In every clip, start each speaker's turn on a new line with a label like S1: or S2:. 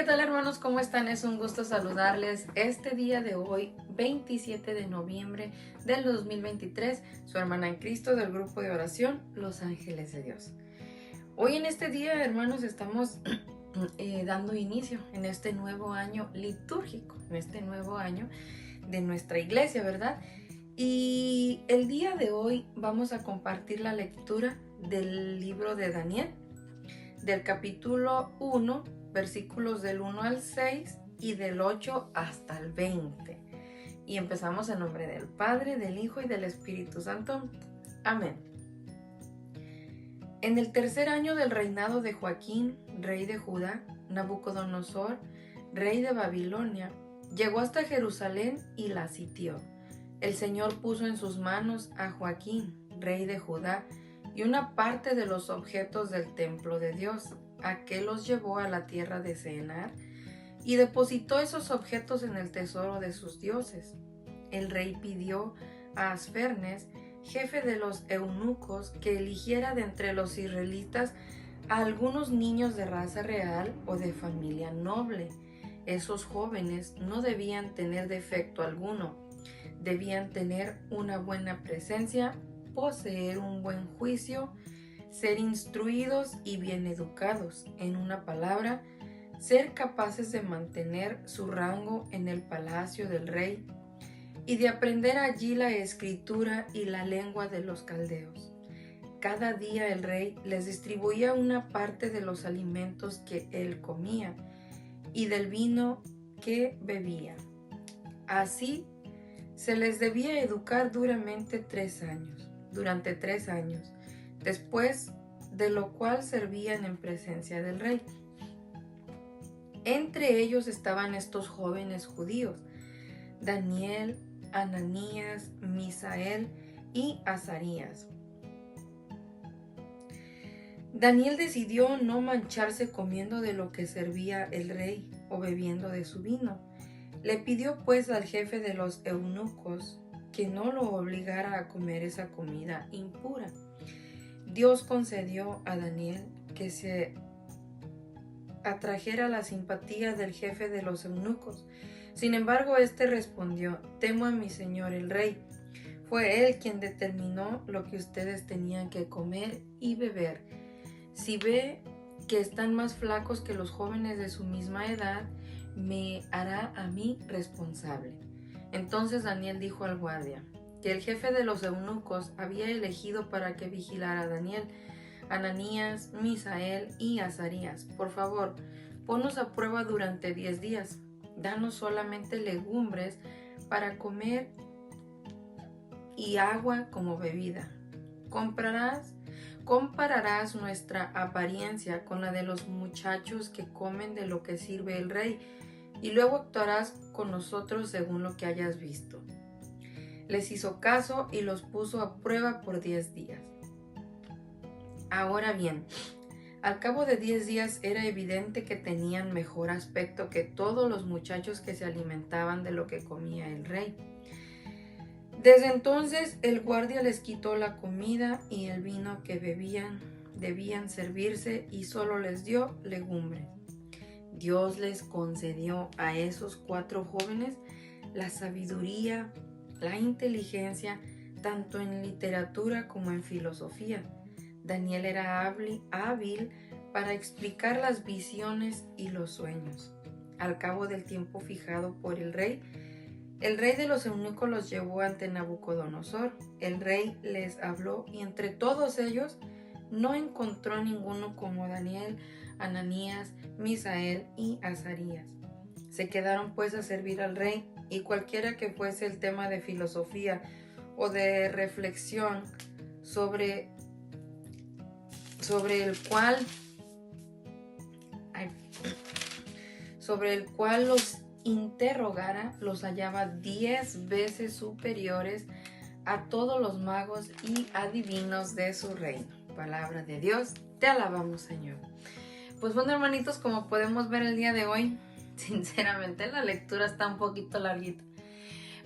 S1: tal, hermanos? ¿Cómo están? Es un gusto saludarles este día de hoy, 27 de noviembre del 2023, su hermana en Cristo del grupo de oración Los Ángeles de Dios. Hoy en este día, hermanos, estamos dando inicio en este nuevo año litúrgico, en este nuevo año de nuestra iglesia, ¿verdad? Y el día de hoy vamos a compartir la lectura del libro de Daniel, del capítulo 1, versículos del 1 al 6 y del 8 hasta el 20. Y empezamos en nombre del Padre, del Hijo y del Espíritu Santo. Amén. En el tercer año del reinado de Joaquín, rey de Judá, Nabucodonosor, rey de Babilonia, llegó hasta Jerusalén y la sitió. El Señor puso en sus manos a Joaquín, rey de Judá, y una parte de los objetos del templo de Dios, a que los llevó a la tierra de Senar, y depositó esos objetos en el tesoro de sus dioses. El rey pidió a Asfernes, jefe de los eunucos, que eligiera de entre los israelitas a algunos niños de raza real o de familia noble. Esos jóvenes no debían tener defecto alguno, debían tener una buena presencia, poseer un buen juicio, ser instruidos y bien educados, en una palabra, ser capaces de mantener su rango en el palacio del rey y de aprender allí la escritura y la lengua de los caldeos. Cada día el rey les distribuía una parte de los alimentos que él comía y del vino que bebía. Así se les debía educar durante 3 años, después de lo cual servían en presencia del rey. Entre ellos estaban estos jóvenes judíos: Daniel, Ananías, Misael y Azarías. Daniel decidió no mancharse comiendo de lo que servía el rey o bebiendo de su vino. Le pidió pues al jefe de los eunucos que no lo obligara a comer esa comida impura. Dios concedió a Daniel que se atrajera la simpatía del jefe de los eunucos. Sin embargo, éste respondió: temo a mi señor el rey. Fue él quien determinó lo que ustedes tenían que comer y beber. Si ve que están más flacos que los jóvenes de su misma edad, me hará a mí responsable. Entonces Daniel dijo al guardia que el jefe de los eunucos había elegido para que vigilara a Daniel, Ananías, Misael y Azarías: por favor, ponnos a prueba durante 10 días. Danos solamente legumbres para comer y agua como bebida. Compararás nuestra apariencia con la de los muchachos que comen de lo que sirve el rey, y luego actuarás con nosotros según lo que hayas visto. Les hizo caso y los puso a prueba por 10 días. Ahora bien, al cabo de 10 días era evidente que tenían mejor aspecto que todos los muchachos que se alimentaban de lo que comía el rey. Desde entonces el guardia les quitó la comida y el vino que debían servirse, y solo les dio legumbres. Dios les concedió a esos 4 jóvenes la sabiduría, la inteligencia, tanto en literatura como en filosofía. Daniel era hábil para explicar las visiones y los sueños. Al cabo del tiempo fijado por el rey de los eunucos los llevó ante Nabucodonosor. El rey les habló y entre todos ellos no encontró ninguno como Daniel, Ananías, Misael y Azarías. Se quedaron pues a servir al rey, y cualquiera que fuese el tema de filosofía o de reflexión sobre el cual los interrogara, los hallaba 10 veces superiores a todos los magos y adivinos de su reino. Palabra de Dios, te alabamos, Señor. Pues bueno, hermanitos, como podemos ver el día de hoy, sinceramente la lectura está un poquito larguita,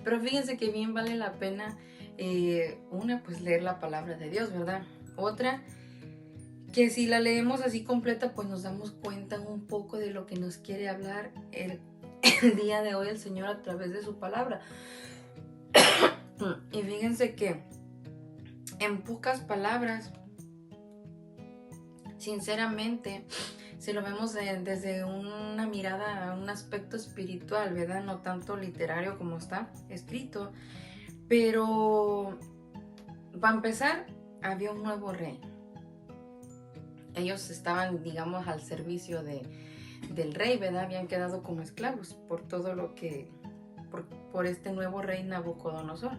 S1: pero fíjense que bien vale la pena, una, pues leer la palabra de Dios, ¿verdad? Otra, que si la leemos así completa, pues nos damos cuenta un poco de lo que nos quiere hablar el día de hoy el Señor a través de su palabra. Y fíjense que en pocas palabras, sinceramente, si lo vemos desde una mirada, un aspecto espiritual, ¿verdad? No tanto literario como está escrito, pero para empezar, había un nuevo rey. Ellos estaban, digamos, al servicio del rey, ¿verdad? Habían quedado como esclavos por todo lo que, por este nuevo rey Nabucodonosor.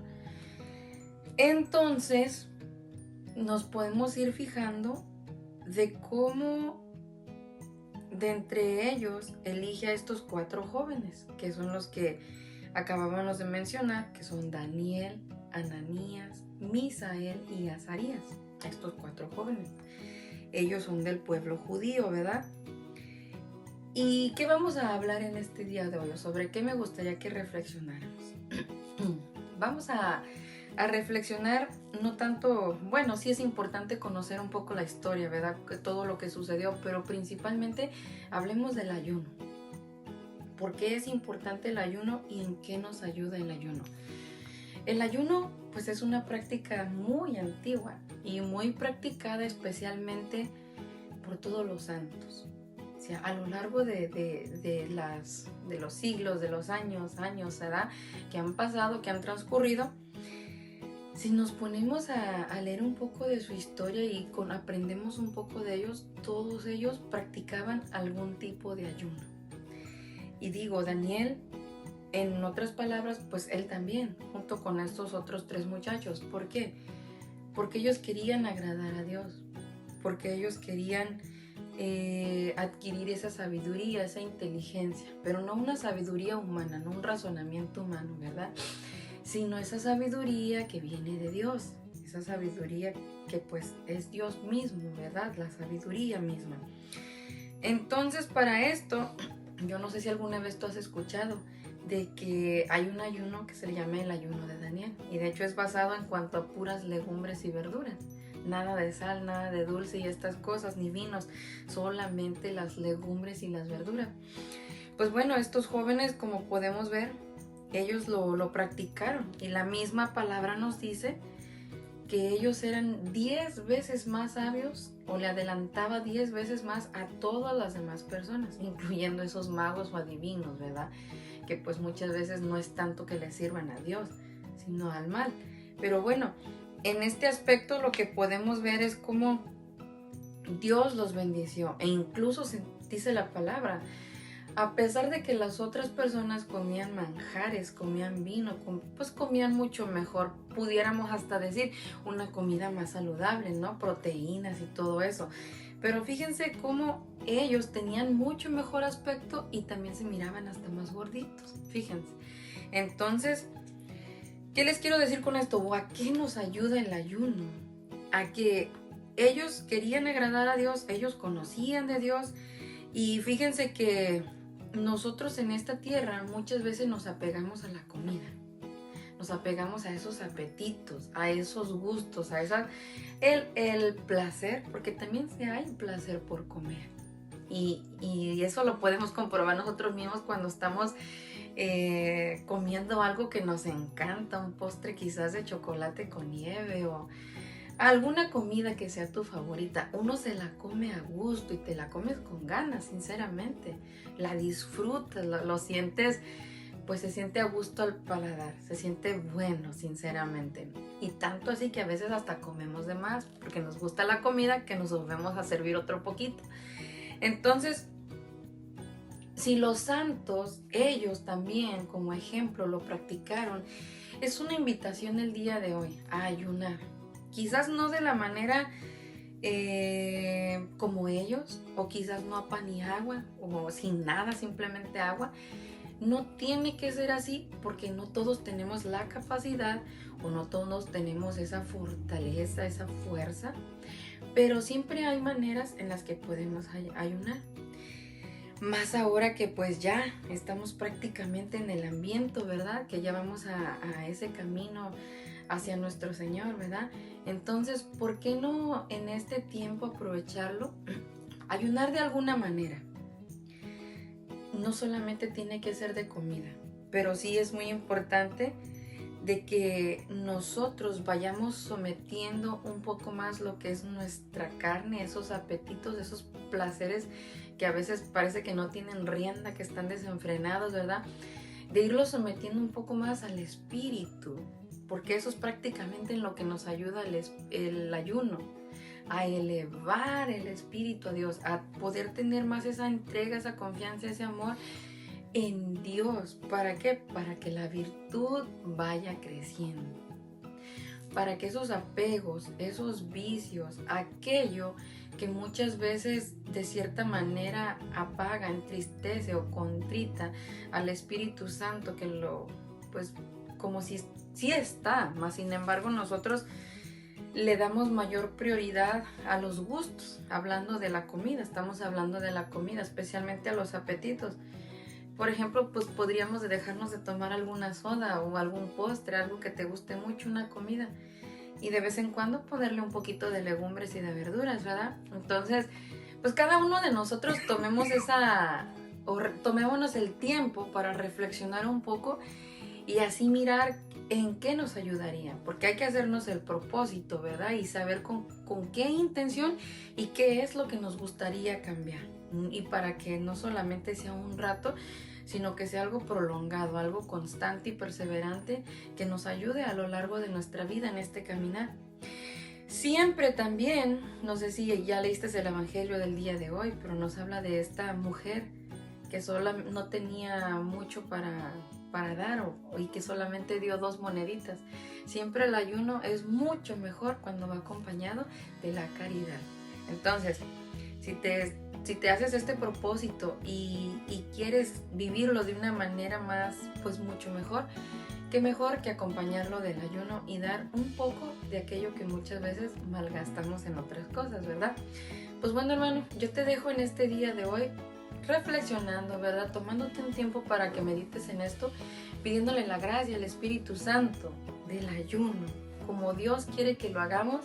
S1: Entonces, nos podemos ir fijando de cómo de entre ellos elige a estos 4 jóvenes, que son los que acabábamos de mencionar, que son Daniel, Ananías, Misael y Azarías, estos 4 jóvenes. Ellos son del pueblo judío, ¿verdad? ¿Y qué vamos a hablar en este día de hoy? ¿Sobre qué me gustaría que reflexionáramos? Vamos a reflexionar, no tanto, bueno, sí es importante conocer un poco la historia, ¿verdad? Todo lo que sucedió, pero principalmente hablemos del ayuno. ¿Por qué es importante el ayuno y en qué nos ayuda el ayuno? El ayuno, pues es una práctica muy antigua y muy practicada especialmente por todos los santos. O sea, a lo largo de los siglos, de los años, ¿verdad? Que han pasado, que han transcurrido. Si nos ponemos a leer un poco de su historia y aprendemos un poco de ellos, todos ellos practicaban algún tipo de ayuno. Y digo, Daniel, en otras palabras, pues él también, junto con estos otros 3 muchachos. ¿Por qué? Porque ellos querían agradar a Dios, porque ellos querían adquirir esa sabiduría, esa inteligencia, pero no una sabiduría humana, no un razonamiento humano, ¿verdad? Sino esa sabiduría que viene de Dios, esa sabiduría que pues es Dios mismo, ¿verdad? La sabiduría misma. Entonces, para esto, yo no sé si alguna vez tú has escuchado de que hay un ayuno que se le llama el ayuno de Daniel, y de hecho es basado en cuanto a puras legumbres y verduras. Nada de sal, nada de dulce y estas cosas, ni vinos, solamente las legumbres y las verduras. Pues bueno, estos jóvenes, como podemos ver, ellos lo practicaron, y la misma palabra nos dice que ellos eran 10 veces más sabios, o le adelantaba 10 veces más a todas las demás personas, incluyendo esos magos o adivinos, ¿verdad? Que pues muchas veces no es tanto que le sirvan a Dios, sino al mal. Pero bueno, en este aspecto lo que podemos ver es cómo Dios los bendició, e incluso dice la palabra, a pesar de que las otras personas comían manjares, comían vino, pues comían mucho mejor, pudiéramos hasta decir una comida más saludable, ¿no? Proteínas y todo eso. Pero fíjense cómo ellos tenían mucho mejor aspecto y también se miraban hasta más gorditos, fíjense. Entonces, ¿qué les quiero decir con esto? ¿O a qué nos ayuda el ayuno? A que ellos querían agradar a Dios, ellos conocían de Dios, y fíjense que nosotros en esta tierra muchas veces nos apegamos a la comida, nos apegamos a esos apetitos, a esos gustos, a el placer, porque también hay placer por comer. Y eso lo podemos comprobar nosotros mismos cuando estamos comiendo algo que nos encanta, un postre quizás de chocolate con nieve o alguna comida que sea tu favorita. Uno se la come a gusto y te la comes con ganas, sinceramente. La disfrutas, lo sientes, pues se siente a gusto al paladar, se siente bueno, sinceramente. Y tanto así que a veces hasta comemos de más, porque nos gusta la comida que nos volvemos a servir otro poquito. Entonces, si los santos, ellos también como ejemplo lo practicaron, es una invitación el día de hoy a ayunar. Quizás no de la manera como ellos, o quizás no a pan y agua, o sin nada, simplemente agua. No tiene que ser así, porque no todos tenemos la capacidad, o no todos tenemos esa fortaleza, esa fuerza, pero siempre hay maneras en las que podemos ayunar. Más ahora que pues ya estamos prácticamente en el ambiente, ¿verdad? Que ya vamos a ese camino hacia nuestro Señor, ¿verdad? Entonces, ¿por qué no en este tiempo aprovecharlo? Ayunar de alguna manera. No solamente tiene que ser de comida, pero sí es muy importante de que nosotros vayamos sometiendo un poco más lo que es nuestra carne, esos apetitos, esos placeres que a veces parece que no tienen rienda, que están desenfrenados, ¿verdad? De irlos sometiendo un poco más al espíritu, porque eso es prácticamente en lo que nos ayuda el ayuno, a elevar el espíritu a Dios, a poder tener más esa entrega, esa confianza, ese amor en Dios. ¿Para qué? Para que la virtud vaya creciendo. Para que esos apegos, esos vicios, aquello que muchas veces de cierta manera apaga, entristece o contrita al Espíritu Santo, que lo, pues, como si sí está, mas sin embargo nosotros le damos mayor prioridad a los gustos, hablando de la comida, estamos hablando de la comida, especialmente a los apetitos. Por ejemplo, pues podríamos dejarnos de tomar alguna soda o algún postre, algo que te guste mucho, una comida. Y de vez en cuando ponerle un poquito de legumbres y de verduras, ¿verdad? Entonces, pues cada uno de nosotros tomémonos el tiempo para reflexionar un poco y así mirar en qué nos ayudaría, porque hay que hacernos el propósito, ¿verdad? Y saber con qué intención y qué es lo que nos gustaría cambiar. Y para que no solamente sea un rato, sino que sea algo prolongado, algo constante y perseverante que nos ayude a lo largo de nuestra vida en este caminar. Siempre también, no sé si ya leíste el Evangelio del día de hoy, pero nos habla de esta mujer que no tenía mucho para dar y que solamente dio 2 moneditas. Siempre el ayuno es mucho mejor cuando va acompañado de la caridad. Entonces, si te haces este propósito y quieres vivirlo de una manera más, pues mucho mejor, qué mejor que acompañarlo del ayuno y dar un poco de aquello que muchas veces malgastamos en otras cosas, ¿verdad? Pues bueno, hermano, yo te dejo en este día de hoy reflexionando, ¿verdad? Tomándote un tiempo para que medites en esto, pidiéndole la gracia al Espíritu Santo del ayuno, como Dios quiere que lo hagamos,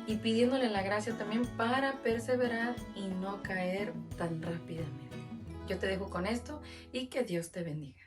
S1: y pidiéndole la gracia también para perseverar y no caer tan rápidamente. Yo te dejo con esto y que Dios te bendiga.